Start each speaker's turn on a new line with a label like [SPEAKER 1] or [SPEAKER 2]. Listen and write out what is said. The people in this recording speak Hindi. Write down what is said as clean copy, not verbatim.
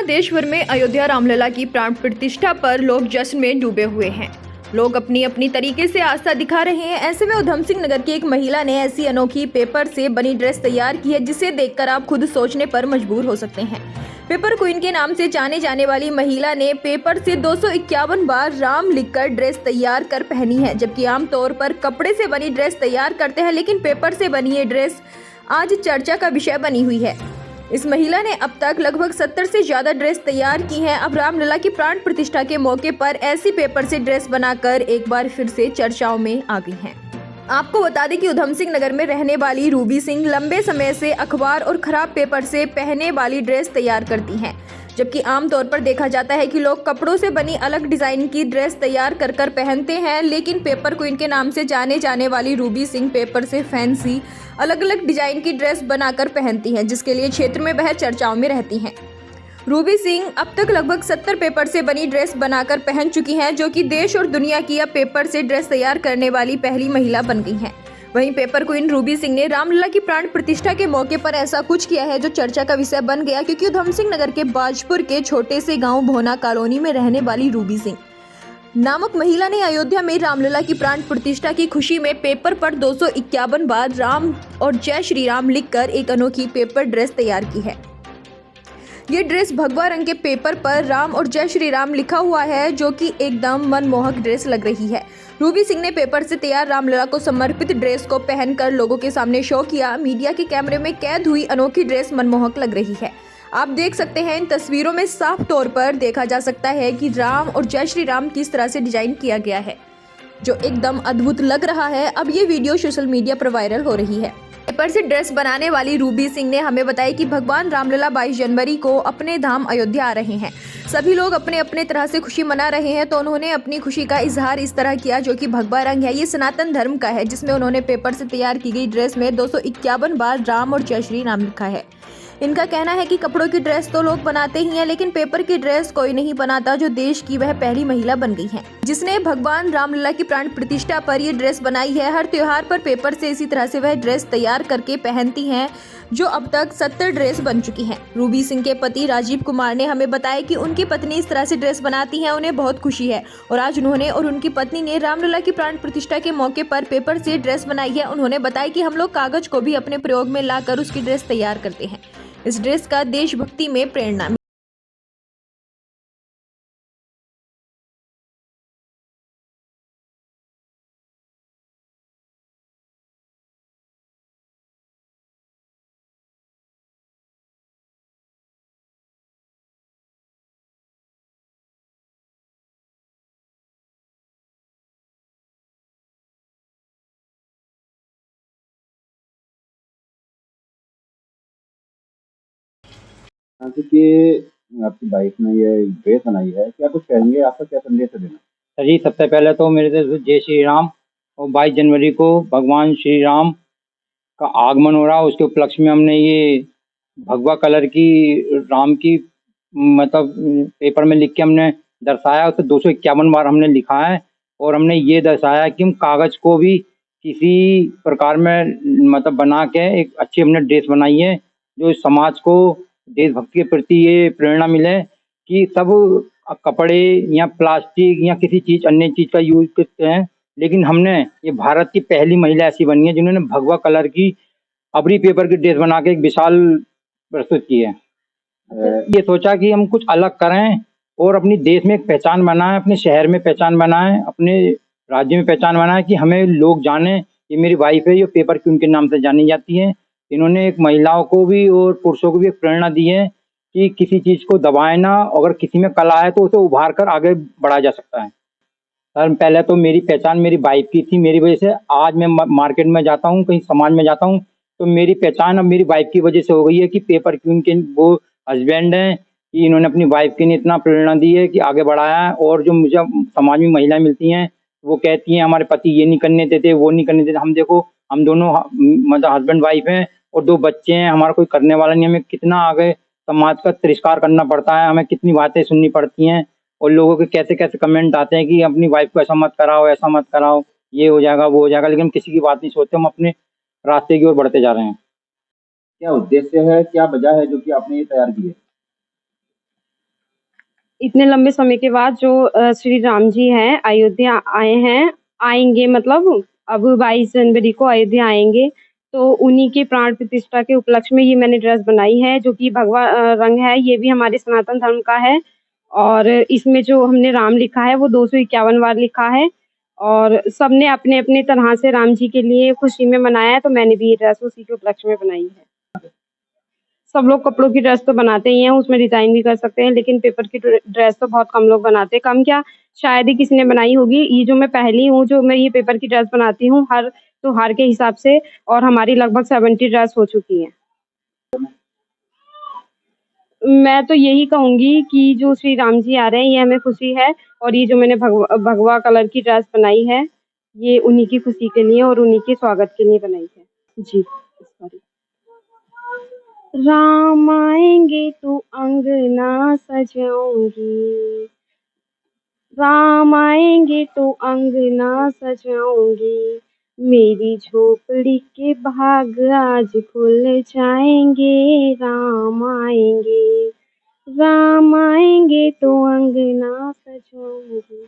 [SPEAKER 1] देश भर में अयोध्या रामलला की प्राण प्रतिष्ठा पर लोग जश्न में डूबे हुए हैं। लोग अपनी अपनी तरीके से आस्था दिखा रहे हैं। ऐसे में उधम सिंह नगर की एक महिला ने ऐसी अनोखी पेपर से बनी ड्रेस तैयार की है जिसे देखकर आप खुद सोचने पर मजबूर हो सकते हैं। पेपर क्वीन के नाम से जाने जाने वाली महिला ने पेपर से 251 बार राम लिखकर ड्रेस तैयार कर पहनी है। जबकि आमतौर पर कपड़े से बनी ड्रेस तैयार करते हैं, लेकिन पेपर से बनी ये ड्रेस आज चर्चा का विषय बनी हुई है। इस महिला ने अब तक लगभग 70 से ज्यादा ड्रेस तैयार की हैं। अब रामलला की प्राण प्रतिष्ठा के मौके पर ऐसी पेपर से ड्रेस बनाकर एक बार फिर से चर्चाओं में आ गई हैं। आपको बता दें कि उधम सिंह नगर में रहने वाली रूबी सिंह लंबे समय से अखबार और खराब पेपर से पहने वाली ड्रेस तैयार करती हैं। जबकि आमतौर पर देखा जाता है कि लोग कपड़ों से बनी अलग डिजाइन की ड्रेस तैयार कर पहनते हैं, लेकिन पेपर क्वीन के नाम से जाने जाने वाली रूबी सिंह पेपर से फैंसी अलग अलग डिजाइन की ड्रेस बनाकर पहनती हैं, जिसके लिए क्षेत्र में वह चर्चाओं में रहती हैं। रूबी सिंह अब तक लगभग 70 पेपर से बनी ड्रेस बनाकर पहन चुकी हैं, जो कि देश और दुनिया की अब पेपर से ड्रेस तैयार करने वाली पहली महिला बन गई हैं। वहीं पेपर क्वीन रूबी सिंह ने रामलला की प्राण प्रतिष्ठा के मौके पर ऐसा कुछ किया है जो चर्चा का विषय बन गया, क्योंकि उधम सिंह नगर के बाजपुर के छोटे से गांव भोना कॉलोनी में रहने वाली रूबी सिंह नामक महिला ने अयोध्या में रामलला की प्राण प्रतिष्ठा की खुशी में पेपर पर 251 बार राम और जय श्री राम लिखकर एक अनोखी पेपर ड्रेस तैयार की है। ये ड्रेस भगवा रंग के पेपर पर राम और जय श्री राम लिखा हुआ है, जो कि एकदम मनमोहक ड्रेस लग रही है। रूबी सिंह ने पेपर से तैयार रामलला को समर्पित ड्रेस को पहनकर लोगों के सामने शो किया। मीडिया के कैमरे में कैद हुई अनोखी ड्रेस मनमोहक लग रही है। आप देख सकते हैं, इन तस्वीरों में साफ तौर पर देखा जा सकता है कि राम और जय श्री राम किस तरह से डिजाइन किया गया है, जो एकदम अद्भुत लग रहा है। अब ये वीडियो सोशल मीडिया पर वायरल हो रही है। पेपर से ड्रेस बनाने वाली रूबी सिंह ने हमें बताया कि भगवान रामलला 22 जनवरी को अपने धाम अयोध्या आ रहे हैं। सभी लोग अपने अपने तरह से खुशी मना रहे हैं, तो उन्होंने अपनी खुशी का इजहार इस तरह किया, जो कि भगवा रंग है। ये सनातन धर्म का है, जिसमें उन्होंने पेपर से तैयार की गई ड्रेस में 251 बार राम और जय श्री राम लिखा है। इनका कहना है कि कपड़ों की ड्रेस तो लोग बनाते ही हैं, लेकिन पेपर की ड्रेस कोई नहीं बनाता। जो देश की वह पहली महिला बन गई है जिसने भगवान रामलला की प्राण प्रतिष्ठा पर ये ड्रेस बनाई है। हर त्योहार पर पेपर से इसी तरह से वह ड्रेस तैयार करके पहनती हैं, जो अब तक 70 ड्रेस बन चुकी हैं। रूबी सिंह के पति राजीव कुमार ने हमें बताया कि उनकी पत्नी इस तरह से ड्रेस बनाती हैं, उन्हें बहुत खुशी है। और आज उन्होंने और उनकी पत्नी ने रामलला की प्राण प्रतिष्ठा के मौके पर पेपर से ड्रेस बनाई है। उन्होंने बताया कि हम लोग कागज को भी अपने प्रयोग में लाकर उसकी ड्रेस तैयार करते हैं। इस ड्रेस का देशभक्ति में प्रेरणा
[SPEAKER 2] जैसे कि आपकी वाइफ ने ये ड्रेस बनाई है, क्या कुछ कहेंगे? आपका क्या संदेश है देना?
[SPEAKER 3] जी, सबसे पहले तो मेरे से जय श्री राम। और 22 जनवरी को भगवान श्री राम का आगमन हो रहा है, उसके उपलक्ष्य में हमने ये भगवा कलर की राम की मतलब पेपर में लिख के हमने दर्शाया। उसे 251 बार हमने लिखा है और हमने ये दर्शाया कि हम कागज को भी किसी प्रकार में मतलब बना के एक अच्छी हमने ड्रेस बनाई है, जो समाज को देशभक्ति के प्रति ये प्रेरणा मिले कि सब कपड़े या प्लास्टिक या किसी चीज अन्य चीज का यूज करते हैं, लेकिन हमने ये भारत की पहली महिला ऐसी बनी है जिन्होंने भगवा कलर की अबरी पेपर की ड्रेस बना के एक विशाल प्रस्तुत की है। ये सोचा कि हम कुछ अलग करें और अपनी देश में एक पहचान बनाएं, अपने शहर में पहचान बनाएं, अपने राज्य में पहचान बनाएं कि हमें लोग जाने ये मेरी वाइफ है, ये पेपर क्वीन के नाम से जानी जाती है। इन्होंने एक महिलाओं को भी और पुरुषों को भी एक प्रेरणा दी है कि किसी चीज को दबाए ना, अगर किसी में कला है तो उसे उभार कर आगे बढ़ाया जा सकता है। सर, पहले तो मेरी पहचान मेरी वाइफ की थी। मेरी वजह से आज मैं मार्केट में जाता हूँ, कहीं समाज में जाता हूँ, तो मेरी पहचान अब मेरी वाइफ की वजह से हो गई है कि पेपर क्वीन के वो हस्बैंड हैं कि इन्होंने अपनी वाइफ के लिए इतना प्रेरणा दी है कि आगे बढ़ाया है। और जो मुझे समाज में महिलाएं मिलती हैं, वो कहती हैं हमारे पति ये नहीं करने देते, वो नहीं करने देते। हम देखो, हम दोनों मतलब हस्बैंड वाइफ हैं और 2 बच्चे हैं, हमारा कोई करने वाला नहीं। हमें कितना आगे समाज का तिरस्कार करना पड़ता है, हमें कितनी बातें सुननी पड़ती हैं और लोगों के कैसे कैसे कमेंट आते हैं कि अपनी वाइफ को ऐसा मत कराओ, ऐसा मत कराओ, ये हो जाएगा, वो हो जाएगा, लेकिन हम किसी की बात नहीं सोचते। हम अपने रास्ते की ओर बढ़ते जा रहे हैं।
[SPEAKER 2] क्या उद्देश्य है, क्या वजह है जो कि आपने ये तैयार की है?
[SPEAKER 4] इतने लंबे समय के बाद जो श्री राम जी हैं अयोध्या आए हैं, आएंगे मतलब अब 22 जनवरी को अयोध्या आएंगे, तो उन्हीं के प्राण प्रतिष्ठा के उपलक्ष्य में ये मैंने ड्रेस बनाई है, जो कि भगवा रंग है। ये भी हमारे सनातन धर्म का है और इसमें जो हमने राम लिखा है वो 251 बार लिखा है और सबने अपने अपने तरह से राम जी के लिए खुशी में मनाया है, तो मैंने भी ये ड्रेस उसी के उपलक्ष्य में बनाई है। सब लोग कपड़ों की ड्रेस तो बनाते ही हैं, उसमें डिजाइन भी कर सकते हैं, लेकिन पेपर की ड्रेस तो बहुत कम लोग बनाते हैं। कम क्या, शायद ही किसी ने बनाई होगी। ये जो मैं पहली हूँ जो मैं ये पेपर की ड्रेस बनाती हूँ हर त्योहार के हिसाब से, और हमारी लगभग 70 ड्रेस हो चुकी हैं। मैं तो यही कहूंगी कि जो श्री राम जी आ रहे हैं ये हमें खुशी है, और ये जो मैंने भगवा कलर की ड्रेस बनाई है ये उन्हीं की खुशी के लिए और उन्हीं के स्वागत के लिए बनाई है जी। सॉरी। राम आएंगे तो अंगना सजाऊंगी, राम आएंगे तो अंगना सजाऊंगी, मेरी झोपड़ी के भाग आज खुल जाएंगे। राम आएंगे, राम आएंगे तो अंगना सजाऊंगी।